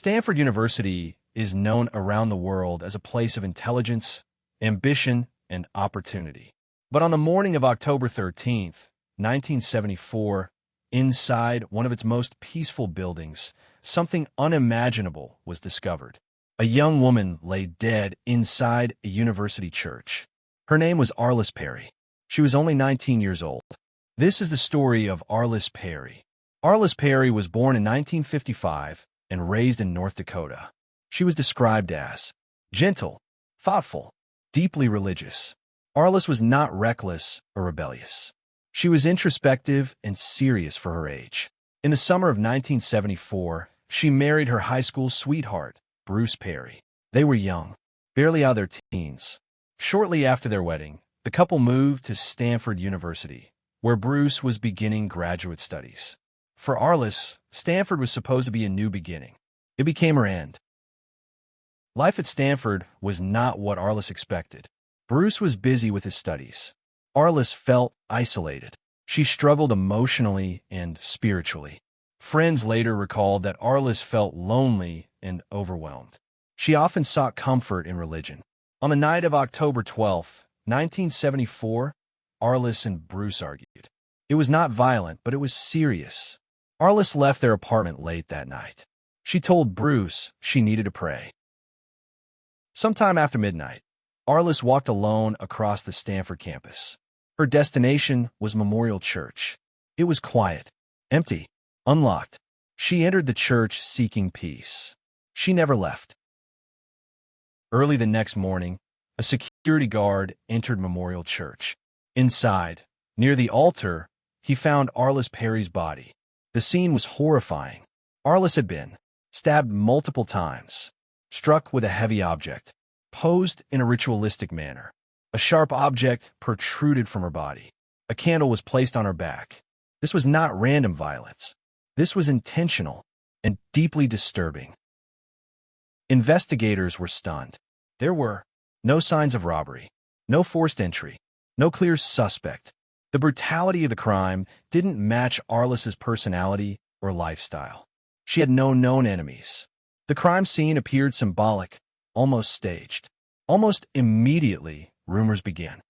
Stanford University is known around the world as a place of intelligence, ambition, and opportunity. But on the morning of October 13th, 1974, inside one of its most peaceful buildings, something unimaginable was discovered. A young woman lay dead inside a university church. Her name was Arlis Perry. She was only 19 years old. This is the story of Arlis Perry. Arlis Perry was born in 1955 and raised in North Dakota. She was described as gentle, thoughtful, deeply religious. Arlis was not reckless or rebellious. She was introspective and serious for her age. In the summer of 1974, she married her high school sweetheart, Bruce Perry. They were young, barely out of their teens. Shortly after their wedding, the couple moved to Stanford University, where Bruce was beginning graduate studies. For Arlis, Stanford was supposed to be a new beginning. It became her end. Life at Stanford was not what Arlis expected. Bruce was busy with his studies. Arlis felt isolated. She struggled emotionally and spiritually. Friends later recalled that Arlis felt lonely and overwhelmed. She often sought comfort in religion. On the night of October 12th, 1974, Arlis and Bruce argued. It was not violent, but it was serious. Arlis left their apartment late that night. She told Bruce she needed to pray. Sometime after midnight, Arlis walked alone across the Stanford campus. Her destination was Memorial Church. It was quiet, empty, unlocked. She entered the church seeking peace. She never left. Early the next morning, a security guard entered Memorial Church. Inside, near the altar, he found Arlis Perry's body. The scene was horrifying. Arlis had been stabbed multiple times, struck with a heavy object, posed in a ritualistic manner. A sharp object protruded from her body. A candle was placed on her back. This was not random violence. This was intentional and deeply disturbing. Investigators were stunned. There were no signs of robbery, no forced entry, no clear suspect. The brutality of the crime didn't match Arlis's personality or lifestyle. She had no known enemies. The crime scene appeared symbolic, almost staged. Almost immediately, rumors began.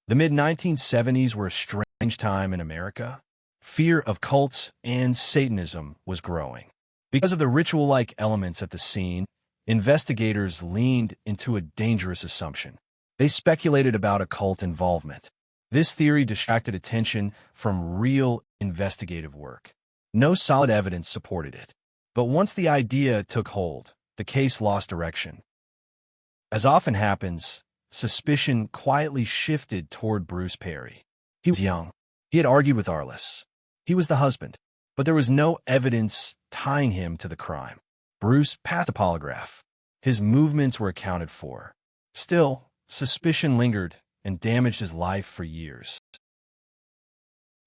The mid-1970s were a strange time in America. Fear of cults and Satanism was growing. Because of the ritual-like elements at the scene, investigators leaned into a dangerous assumption. They speculated about occult involvement. This theory distracted attention from real investigative work. No solid evidence supported it. But once the idea took hold, the case lost direction. As often happens, suspicion quietly shifted toward Bruce Perry. He was young. He had argued with Arlis. He was the husband, but there was no evidence tying him to the crime. Bruce passed a polygraph. His movements were accounted for. Still, suspicion lingered and damaged his life for years.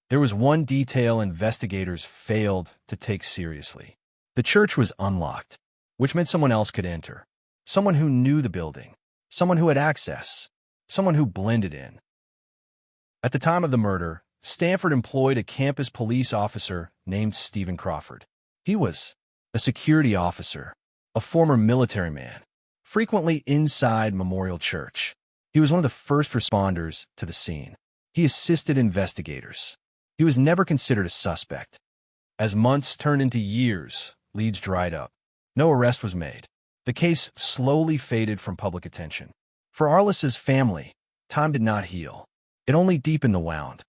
There was one detail investigators failed to take seriously. The church was unlocked, which meant someone else could enter. Someone who knew the building. Someone who had access. Someone who blended in. At the time of the murder, Stanford employed a campus police officer named Stephen Crawford. He was a security officer, a former military man, frequently inside Memorial Church. He was one of the first responders to the scene. He assisted investigators. He was never considered a suspect. As months turned into years, leads dried up. No arrest was made. The case slowly faded from public attention. For Arlis's family, time did not heal. It only deepened the wound.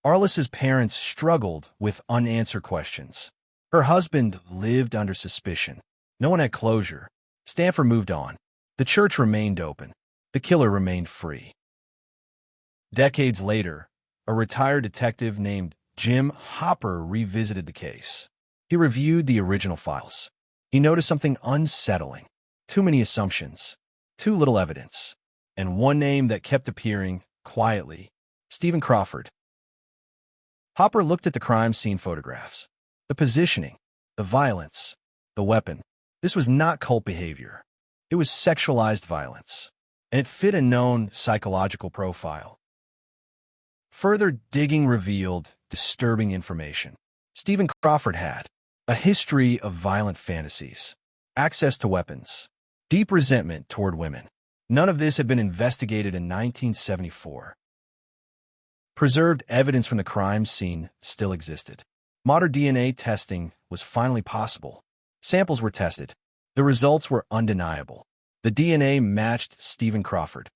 Arlis's parents struggled with unanswered questions. Her husband lived under suspicion. No one had closure. Stanford moved on. The church remained open. The killer remained free. Decades later, a retired detective named Jim Hopper revisited the case. He reviewed the original files. He noticed something unsettling. Too many assumptions, too little evidence, and one name that kept appearing quietly, Stephen Crawford. Hopper looked at the crime scene photographs. The positioning, the violence, the weapon. This was not cult behavior. It was sexualized violence, and it fit a known psychological profile. Further digging revealed disturbing information. Stephen Crawford had A history of violent fantasies, access to weapons, deep resentment toward women. None of this had been investigated in 1974. Preserved evidence from the crime scene still existed. Modern DNA testing was finally possible. Samples were tested. The results were undeniable. The DNA matched Stephen Crawford.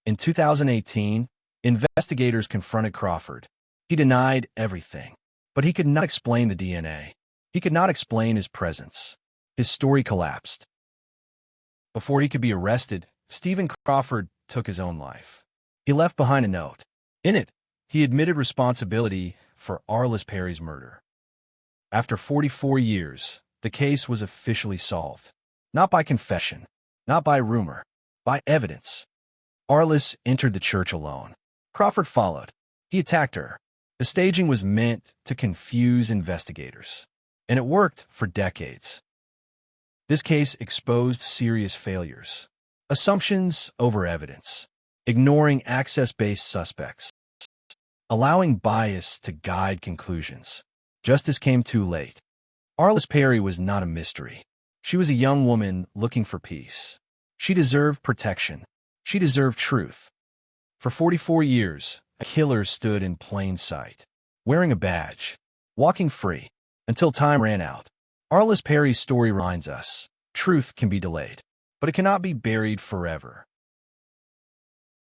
In 2018, investigators confronted Crawford. He denied everything, but he could not explain the DNA. He could not explain his presence. His story collapsed. Before he could be arrested, Stephen Crawford took his own life. He left behind a note. In it, he admitted responsibility for Arlis Perry's murder. After 44 years, the case was officially solved. Not by confession, not by rumor, by evidence. Arlis entered the church alone. Crawford followed. He attacked her. The staging was meant to confuse investigators, and it worked for decades. This case exposed serious failures. Assumptions over evidence, ignoring access-based suspects, allowing bias to guide conclusions. Justice came too late. Arlis Perry was not a mystery. She was a young woman looking for peace. She deserved protection. She deserved truth. For 44 years, a killer stood in plain sight, wearing a badge, walking free, until time ran out. Arlis Perry's story reminds us, truth can be delayed, but it cannot be buried forever.